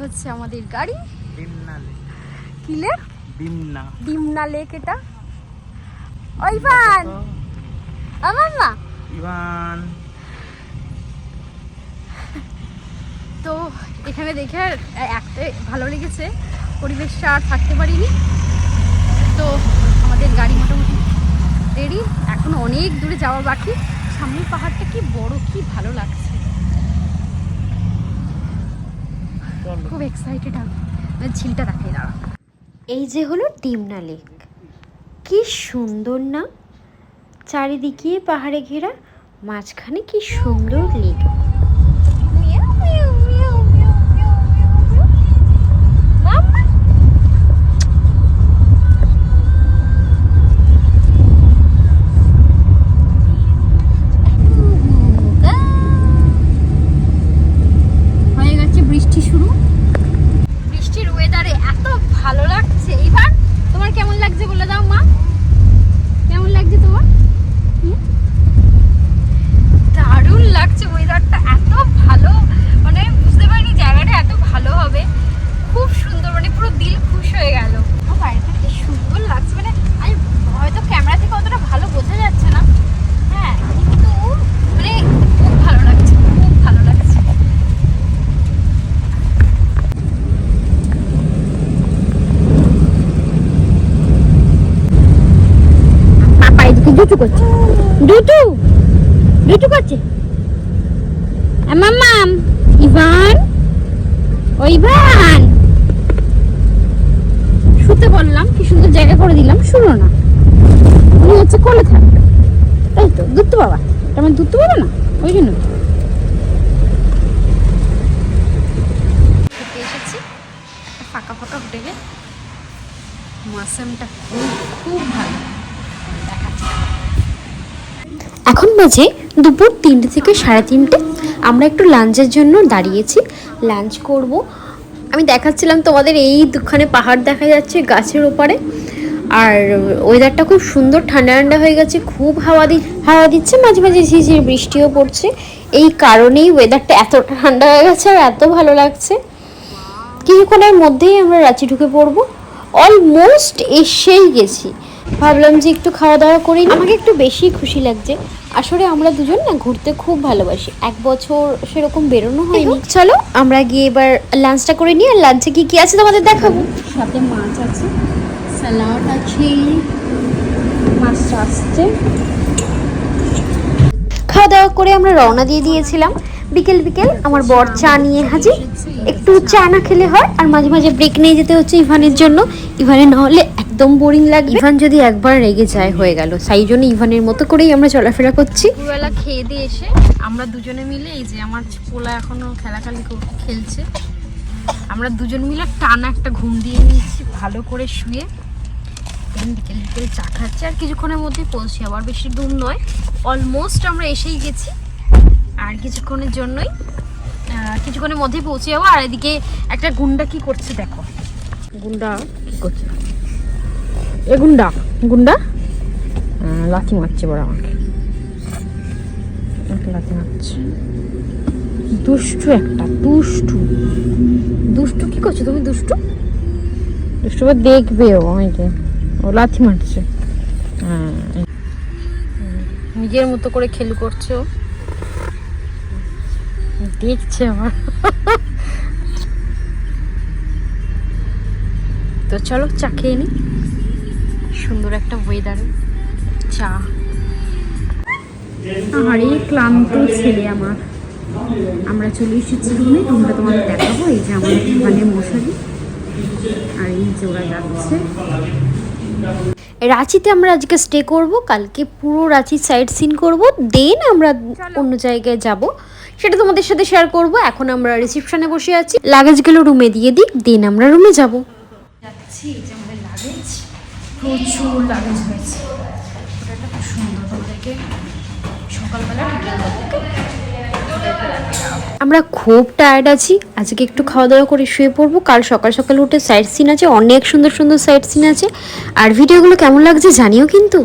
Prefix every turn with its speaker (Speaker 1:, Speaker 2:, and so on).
Speaker 1: হচ্ছে আমাদের গাড়ি
Speaker 2: ডিমনা লেক।
Speaker 1: কি লেক? ডিমনা লেক। এটা ইভান আমার মা
Speaker 2: ইভান।
Speaker 1: তো এখানে দেখে একটা ভালো লেগেছে, পরিবেশটা আর থাকতে পারিনি। তো আমাদের গাড়ি মোটামুটি রেডি, এখন অনেক দূরে যাওয়া বাকি। সামনের পাহাড়টা কি বড়, কি ভালো লাগছে, খুব এক্সাইটেড আমি। ঝিলটা দেখাই দাঁড়া।
Speaker 3: এই যে হলো ডিমনা লেক, কি সুন্দর না, চারিদিকে পাহাড়ে ঘেরা, মাঝখানে কি সুন্দর লেক।
Speaker 1: হয়ে গেছে বৃষ্টি শুরু। বৃষ্টির ওয়েদারে এত ভালো লাগছে। এবার তোমার কেমন লাগছে বলে দাও মা, কেমন লাগছে তোমার? দারুণ লাগছে, ওয়েদারটা এত ভালো, মানে বুঝতে পারিনি জায়গাটা এত ভালো হবে, খুব সুন্দর, মানে পুরো দিল খুশ হয়ে গেল। বাড়িটা কি সুন্দর লাগছে, মানে আমি হয়তো ক্যামেরা থেকে অতটা ভালো বোঝা যাচ্ছে না, হ্যাঁ, কিন্তু মানে খুব ভালো লাগছে, খুব ভালো লাগছে। পাপা এদিকে দুটু করছে, দুটু করছে। মাম্মাম, ইভান, ও ইভান, শুতে বললাম, কি সুন্দর জায়গা করে দিলাম, শুনো না, উনি হচ্ছে কোলে থাকবে, তাই তো দুধ বাবা, আমার দুধ বাবা না, ওই জন্য এসেছি একটা ফাঁকা ফাঁকা হোটেলে। মৌসুমটা খুব ভালো, দেখাচ্ছে।
Speaker 3: এখন বাজে দুপুর 3টে থেকে 3:30। আমরা একটু লাঞ্চের জন্য দাঁড়িয়েছি, লাঞ্চ করব। আমি দেখাচ্ছিলাম তোমাদের, এই দুখানে পাহাড় দেখা যাচ্ছে গাছের ওপারে, আর ওয়েদারটা খুব সুন্দর, ঠান্ডা ঠান্ডা হয়ে গেছে, খুব হাওয়া দিচ্ছে, মাঝে মাঝে ঝিরঝির বৃষ্টিও পড়ছে। এই কারণেই ওয়েদারটা এত ঠান্ডা হয়ে গেছে আর এত ভালো লাগছে। কিছুক্ষণের মধ্যেই আমরা রাঁচি ঢুকে পড়বো, অলমোস্ট এসেই গেছি। ভাবলাম যে একটু খাওয়া দাওয়া করি, আমাকে একটু বেশি খুশি লাগছে। আসলে আমরা দুজন না ঘুরতে খুব ভালোবাসি, 1 বছর সেরকম বেরোনো হয়নি। চলো আমরা গিয়ে এবার লাঞ্চটা করে নিই, আর লাঞ্চে কি কি আছে তোমাদের দেখাবো।
Speaker 1: সাথে মাছ আছে, স্যালাড আছে, মাছ আসছে।
Speaker 3: খাওয়া দাওয়া করে আমরা রওনা দিয়ে দিয়েছিলাম। বিকেল আমার বর চা নিয়ে হাজির। একটু চা না খেলে হয়, আর মাঝে মাঝে ব্রেক নিয়ে যেতে হচ্ছে ইভানের জন্য। ইভানের না হলে একদম বোরিং লাগে, ইভান যদি একবার রেগে যায় হয়ে গেল। সেই জন্য ইভানের মতো করেই আমরা চলাফেরা করছি।
Speaker 1: দুবেলা খেয়ে দিয়ে এসে আমরা দুজনে মিলে, এই যে আমার পোলা এখনো খেলছে, আমরা দুজন মিলে টানা একটা ঘুম দিয়ে নিয়েছি, ভালো করে শুয়ে বিকেল চা খাচ্ছি। আর কিছুক্ষণের মধ্যেই পৌঁছে, আবার বেশি দূর নয়, অলমোস্ট আমরা এসেই গেছি। আর কিছুক্ষণের মধ্যেই পৌঁছে যাবো। আর এদিকে একটা গুন্ডা কি করছে দেখো, গুন্ডা কি করছে, এ গুন্ডা লাথি মারছে বড়, আমাকে লাথি মারছে। দুষ্টু একটা, দুষ্টু কি করছো তুমি? দুষ্টু দেখবে ও লাথি মারছে, নিজের মতো করে খেলু করছো, দেখছে আমার। তো চলো চা খেয়ে নি, সুন্দর একটা ওয়েদারে চা। আরে ক্লান্ত ছেলে আমার। আমরা চলে এসেছি রুমে, রুমটা তোমাদের দেখাবো। এই যে আমাদের মানে মশারি, আর এই যে ওরা যাচ্ছে।
Speaker 3: রাঁচিতে আমরা আজকে স্টে করব, কালকে পুরো রাঁচি সাইট সিন করব, দেন আমরা অন্য জায়গায় যাব, সেটা তোমাদের সাথে শেয়ার করব। এখন আমরা রিসেপশনে বসে আছি, লাগেজগুলো রুমে দিয়ে দিই, দেন আমরা রুমে যাব।
Speaker 1: যাচ্ছি, এই যে আমাদের লাগেজ, প্রচুর লাগেজ হয়েছে। ওটা একটা খুব সুন্দর, তোমাদেরকে সকালবেলা
Speaker 3: আমরা খুব টায়ার্ড আছি, আজকে একটু খাওয়া দাওয়া করে শুয়ে পড়বো। কাল সকাল সকাল উঠে সাইট সিন আছে, অনেক সুন্দর সুন্দর সাইট সিন আছে। আর ভিডিওগুলো কেমন লাগছে জানিও কিন্তু।